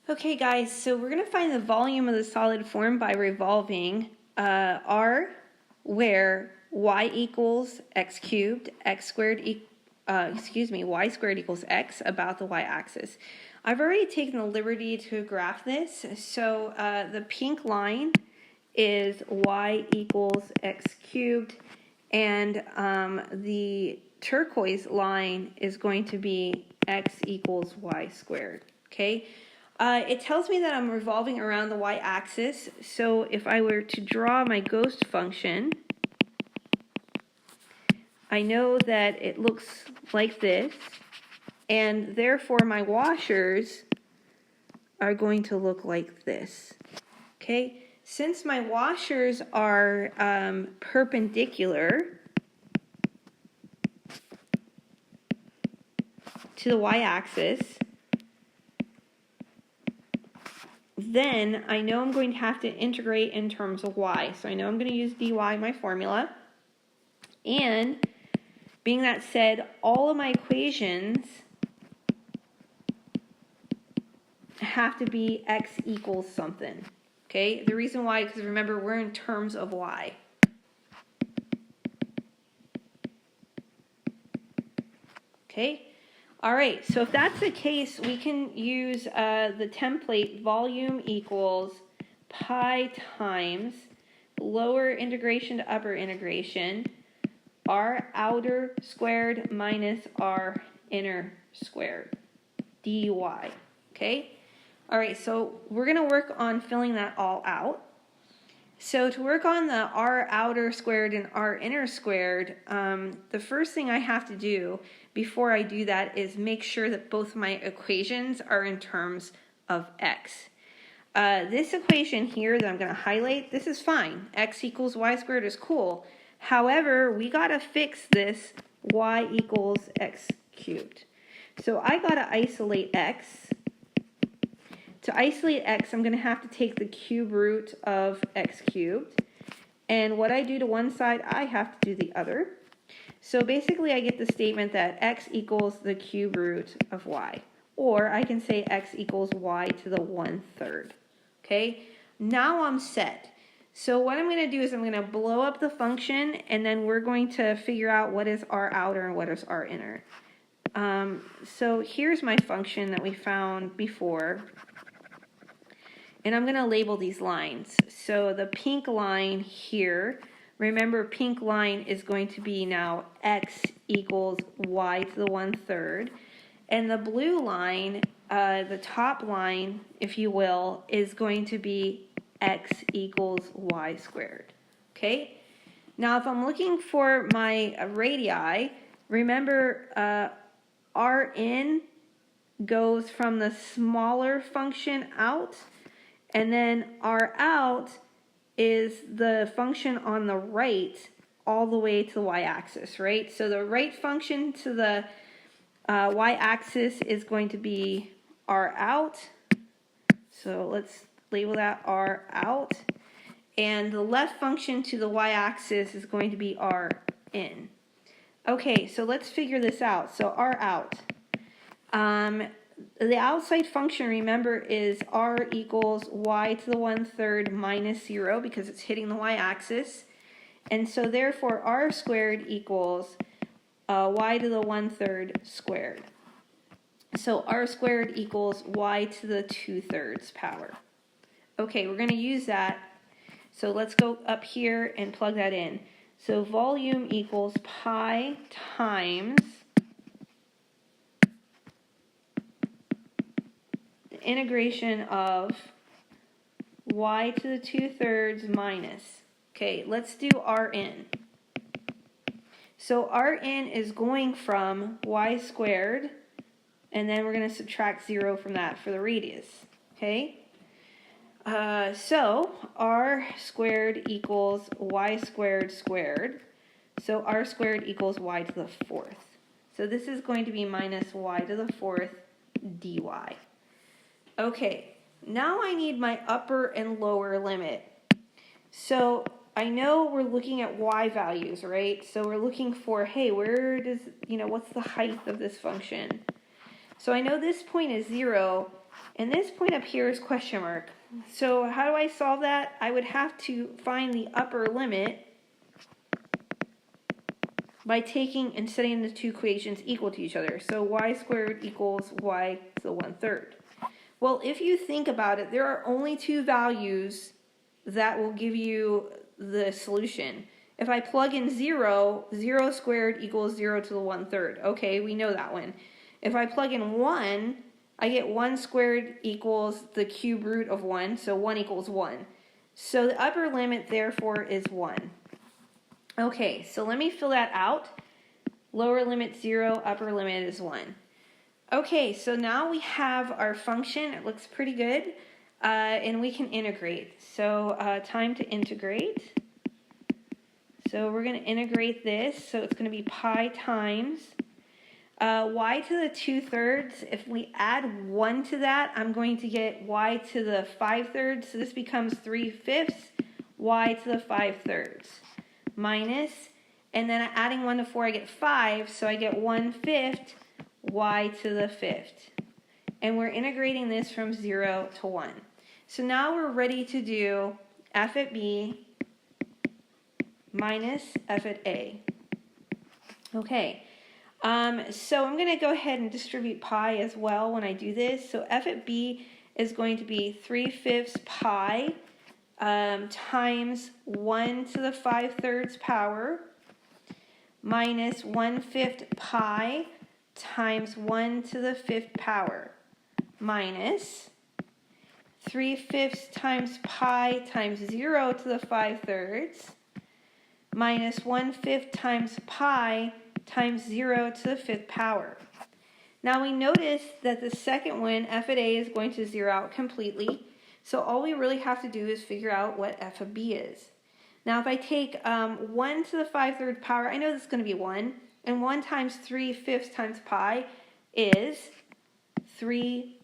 Okay guys, so we're going to find the volume of the solid form by revolving R, where y equals x cubed, y squared equals x about the y-axis. I've already taken the liberty to graph this, so the pink line is y equals x cubed, and the turquoise line is going to be x equals y squared, okay? It tells me that I'm revolving around the y-axis, so if I were to draw my ghost function, I know that it looks like this, and therefore my washers are going to look like this. Okay, since my washers are perpendicular to the y-axis, then I know I'm going to have to integrate in terms of y. So I know I'm going to use dy in my formula. And being that said, all of my equations have to be x equals something. Okay, the reason why, because remember, we're in terms of y. Okay. All right, so if that's the case, we can use the template volume equals pi times lower integration to upper integration, r outer squared minus r inner squared, dy. Okay? All right, so we're going to work on filling that all out. So to work on the r outer squared and r inner squared, the first thing I have to do before I do that is make sure that both my equations are in terms of x. This equation here that I'm going to highlight, this is fine. X equals y squared is cool. However, we got to fix this y equals x cubed. So I got to isolate x. To isolate x, I'm going to have to take the cube root of x cubed. And what I do to one side, I have to do the other. So basically, I get the statement that x equals the cube root of y. Or I can say x equals y to the 1/3. Okay? Now I'm set. So what I'm going to do is I'm going to blow up the function, and then we're going to figure out what is r outer and what is r inner. So here's my function that we found before. And I'm going to label these lines. So the pink line here, remember pink line is going to be now x equals y to the 1/3. And the blue line, the top line, if you will, is going to be x equals y squared. Okay? Now if I'm looking for my radii, remember r in goes from the smaller function out, and then r out is the function on the right all the way to the y-axis, right? So the right function to the y-axis is going to be r out. So let's label that r out. And the left function to the y-axis is going to be r in. Okay, so let's figure this out. So r out. The outside function, remember, is r equals y to the 1/3 minus 0 because it's hitting the y-axis. And so therefore r squared equals y to the 1/3 squared. So r squared equals y to the 2/3 power. Okay, we're going to use that. So let's go up here and plug that in. So volume equals pi times the integration of y to the 2/3 minus. Okay, let's do r in. So r in is going from y squared, and then we're going to subtract 0 from that for the radius. Okay? So r squared equals y squared squared. So r squared equals y to the 4th. So this is going to be minus y to the 4th dy. Okay, now I need my upper and lower limit. So I know we're looking at y values, right? So we're looking for, hey, where does, what's the height of this function? So I know this point is 0, And this point up here is question mark. So how do I solve that? I would have to find the upper limit by taking and setting the two equations equal to each other. So y squared equals y to the 1/3. Well, if you think about it, there are only two values that will give you the solution. If I plug in 0, 0 squared equals 0 to the 1/3. Okay, we know that one. If I plug in 1, I get 1 squared equals the cube root of 1, so 1 equals 1. So the upper limit, therefore, is 1. Okay, so let me fill that out. Lower limit 0, upper limit is 1. Okay, so now we have our function. It looks pretty good, and we can integrate. So time to integrate. So we're going to integrate this. So it's going to be pi times y to the 2/3. If we add 1 to that, I'm going to get y to the 5/3. So this becomes 3/5 y to the 5/3 minus, and then adding 1 to 4, I get 5. So I get 1/5 y to the 5th. And we're integrating this from 0 to 1. So now we're ready to do f at b minus f at a. Okay, so I'm going to go ahead and distribute pi as well when I do this. So f at b is going to be 3/5 pi times 1 to the 5/3 power minus 1/5 pi times 1 to the 5th power minus 3/5 times pi times 0 to the 5/3 minus 1/5 times pi times 0 to the 5th power. Now we notice that the second one, f at a, is going to zero out completely. So all we really have to do is figure out what f of b is. Now if I take 1 to the 5/3 power, I know this is going to be 1. And 1 times 3/5 times pi is 3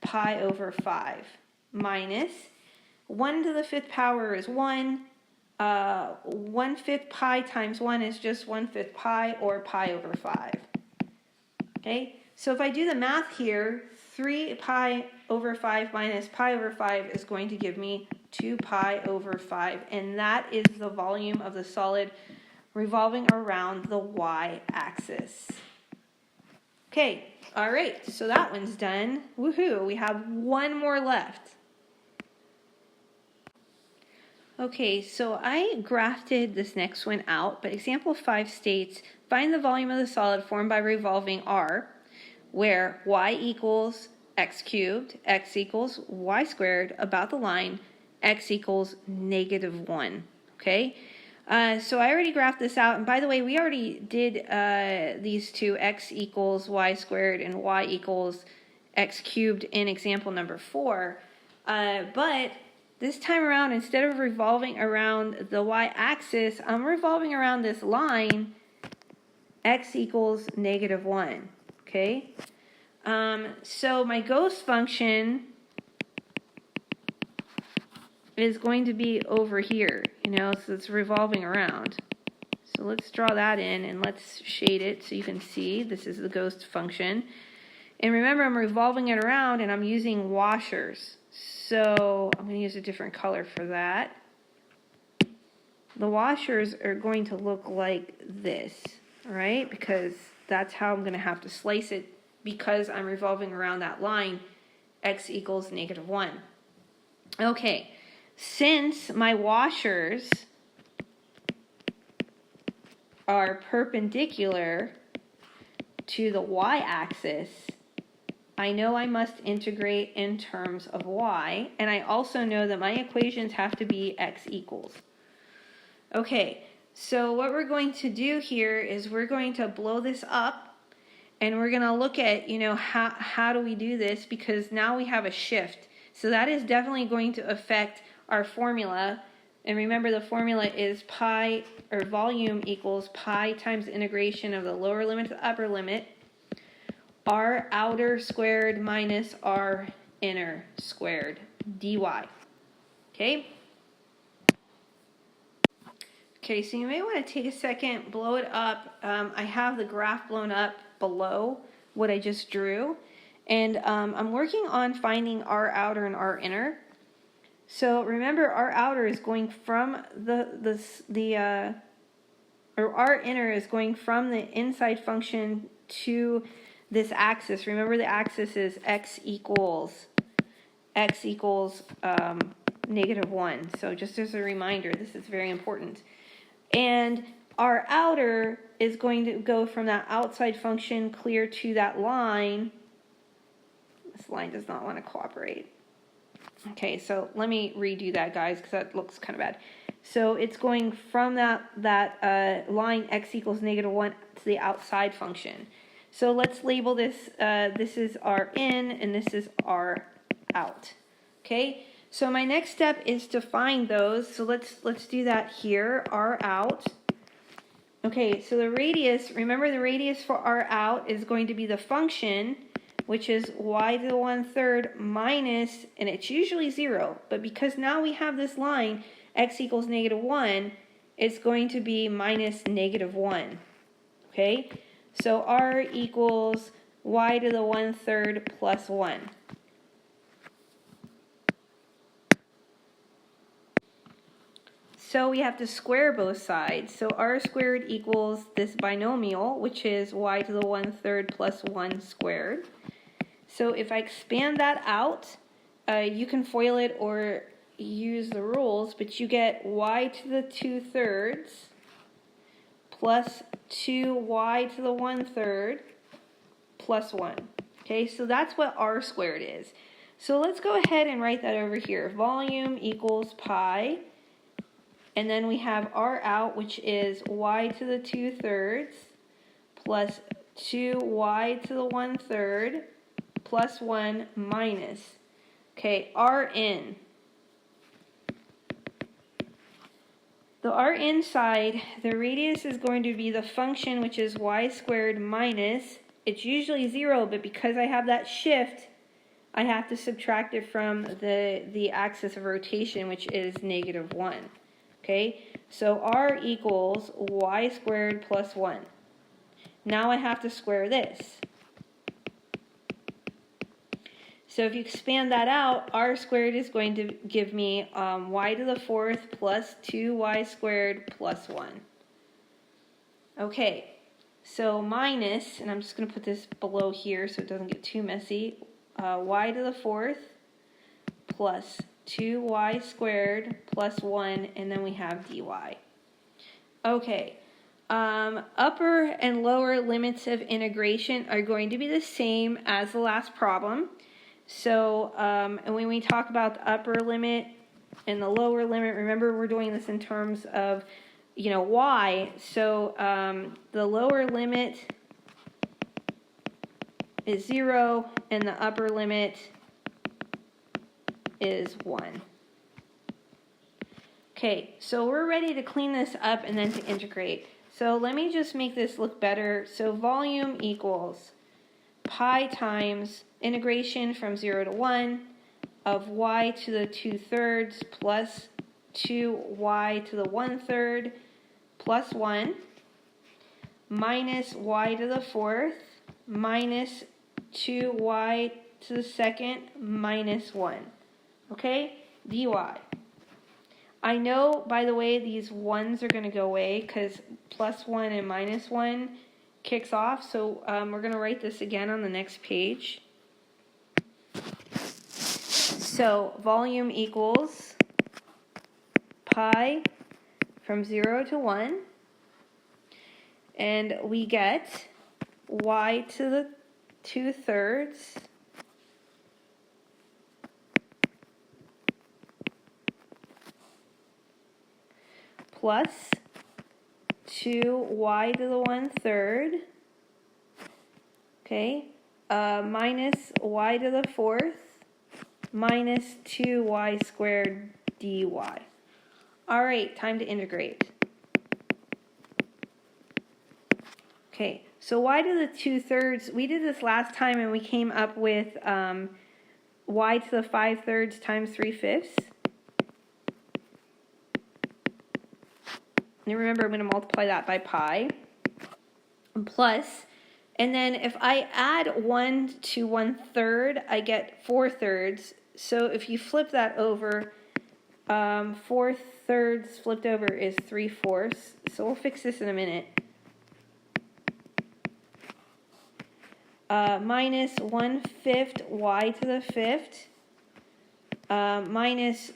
pi over 5 minus 1 to the 5th power is 1. 1/5 pi times 1 is just 1/5 pi, or pi over 5. Okay, so if I do the math here, 3 pi over 5 minus pi over 5 is going to give me 2 pi over 5. And that is the volume of the solid revolving around the y-axis. Okay, all right, so that one's done. Woohoo, we have one more left. Okay, so I graphed this next one out, but example 5 states, find the volume of the solid formed by revolving R, where y equals x cubed, x equals y squared, about the line, x equals -1, okay? So I already graphed this out, and by the way, we already did these two, x equals y squared and y equals x cubed, in example number 4. But this time around, instead of revolving around the y-axis, I'm revolving around this line, x equals -1, okay? So my ghost function is going to be over here, so it's revolving around. So let's draw that in and let's shade it so you can see this is the ghost function. And remember, I'm revolving it around and I'm using washers. So I'm going to use a different color for that. The washers are going to look like this, all right? Because that's how I'm going to have to slice it, because I'm revolving around that line, x equals -1. Okay. Since my washers are perpendicular to the y-axis, I know I must integrate in terms of y, and I also know that my equations have to be x equals. Okay, so what we're going to do here is we're going to blow this up, and we're going to look at, how do we do this, because now we have a shift. So that is definitely going to affect our formula. And remember, the formula is pi, or volume equals pi times the integration of the lower limit to the upper limit, r outer squared minus r inner squared, dy. Okay? Okay, so you may want to take a second, blow it up. I have the graph blown up below what I just drew. And I'm working on finding R outer and R inner. So remember, R outer is going from or R inner is going from the inside function to this axis. Remember, the axis is x equals -1. So just as a reminder, this is very important. And our outer is going to go from that outside function clear to that line. This line does not want to cooperate. Okay, so let me redo that, guys, because that looks kind of bad. So it's going from that line x equals -1 to the outside function. So let's label this, this is R in and this is R out. Okay, so my next step is to find those. So let's do that here, R out. Okay, so the radius, remember the radius for R out is going to be the function, which is y to the 1/3 minus, and it's usually 0, but because now we have this line, x equals -1, it's going to be minus -1. Okay, so R equals y to the 1/3 plus 1. So we have to square both sides. So R squared equals this binomial, which is y to the 1/3 plus 1 squared. So if I expand that out, you can FOIL it or use the rules, but you get y to the 2/3 plus 2y to the 1/3 plus 1. Okay, so that's what R squared is. So let's go ahead and write that over here. Volume equals pi, and then we have R out, which is y to the 2/3 plus 2y to the 1/3 plus 1 minus. Okay, R in. The R in side, the radius is going to be the function, which is y squared minus, it's usually 0, but because I have that shift, I have to subtract it from the axis of rotation, which is -1. Okay, so R equals y squared plus 1. Now I have to square this. So if you expand that out, R squared is going to give me y to the 4th plus 2y squared plus 1. Okay, so minus, and I'm just going to put this below here so it doesn't get too messy, y to the 4th plus 2y squared plus 1, and then we have dy. Okay, upper and lower limits of integration are going to be the same as the last problem. So, and when we talk about the upper limit and the lower limit, remember we're doing this in terms of, y. So, the lower limit is 0 and the upper limit is 1. Okay, so we're ready to clean this up and then to integrate. So let me just make this look better. So volume equals pi times integration from 0 to 1 of y to the 2/3 plus 2y to the 1/3 plus 1 minus y to the 4th minus 2y to the 2nd minus 1. Okay, dy. I know, by the way, these 1s are going to go away because plus 1 and minus 1 kicks off. So we're going to write this again on the next page. So volume equals pi from 0 to 1. And we get y to the 2/3 plus 2y to the 1/3, okay, minus y to the 4th minus 2y squared dy. All right, time to integrate. Okay, so y to the 2/3, we did this last time and we came up with y to the 5/3 times 3/5. And remember, I'm going to multiply that by pi, plus, And then if I add 1 to 1/3, I get 4/3. So if you flip that over, 4/3 flipped over is 3/4. So we'll fix this in a minute. Minus 1/5 y to the 5th, minus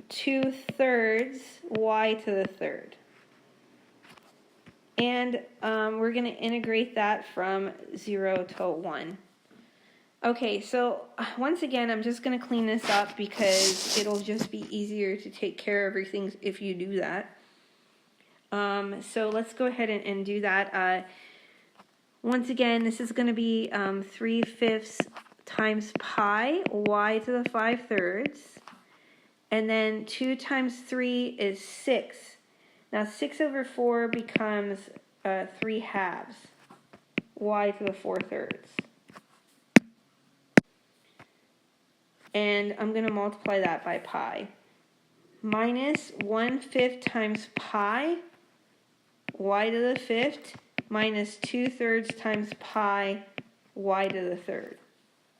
2/3 y to the 3rd. And we're going to integrate that from 0 to 1. Okay, so once again, I'm just going to clean this up because it'll just be easier to take care of everything if you do that. So let's go ahead and do that. Once again, this is going to be 3/5 times pi y to the 5/3. And then 2 times 3 is 6. Now 6 over 4 becomes 3/2 y to the 4/3. And I'm going to multiply that by pi. Minus 1/5 times pi y to the 5th minus 2/3 times pi y to the 3rd.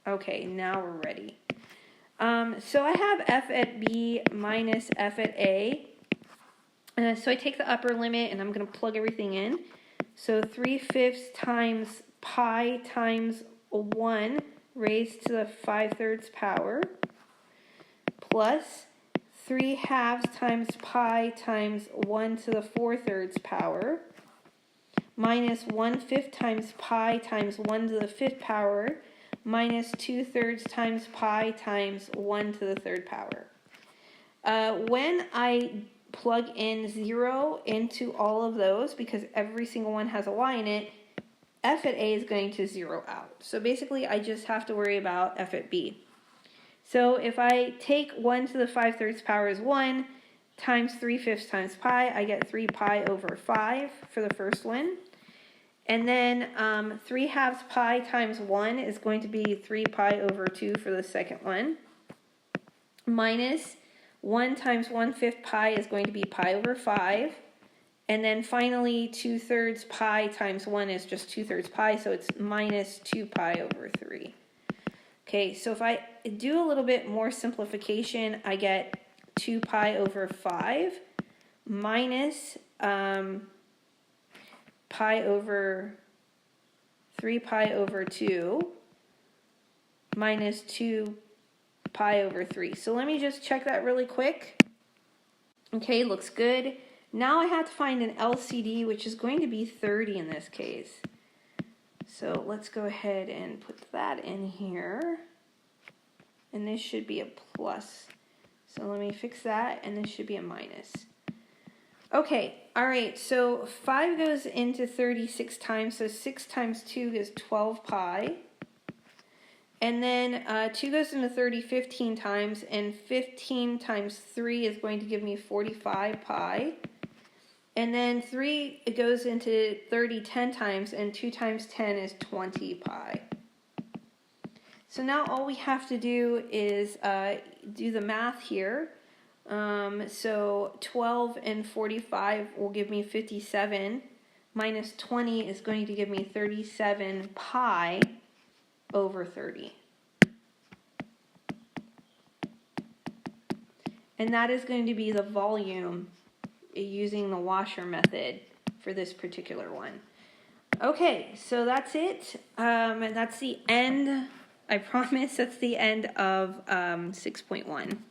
Okay, now we're ready. So I have f at b minus f at a. So I take the upper limit and I'm going to plug everything in. So 3/5 times pi times 1 raised to the 5/3 power plus 3/2 times pi times 1 to the 4/3 power minus 1/5 times pi times 1 to the 5th power minus 2/3 times pi times 1 to the 3rd power. When I plug in 0 into all of those, because every single one has a y in it, f at a is going to 0 out. So basically I just have to worry about f at b. So if I take 1 to the 5/3 power is 1 times 3/5 times pi, I get 3 pi over 5 for the first one. And then 3/2 pi times 1 is going to be 3 pi over 2 for the second one. Minus 1 times 1/5 pi is going to be pi over 5. And then finally 2/3 pi times 1 is just 2/3 pi, so it's minus 2 pi over 3. Okay, so if I do a little bit more simplification, I get 2 pi over 5 minus pi over 3 pi over 2 minus 2 pi over 3. So let me just check that really quick. Okay, looks good. Now I have to find an LCD, which is going to be 30 in this case. So let's go ahead and put that in here. And this should be a plus. So let me fix that, and this should be a minus. Okay, all right, so 5 goes into 36 times, so 6 times 2 is 12 pi. And then 2 goes into 30 15 times, and 15 times 3 is going to give me 45 pi. And then 3 goes into 30 10 times, and 2 times 10 is 20 pi. So now all we have to do is do the math here. So 12 and 45 will give me 57, minus 20 is going to give me 37 pi over 30. And that is going to be the volume using the washer method for this particular one. Okay, so that's it. And that's the end. I promise that's the end of 6.1.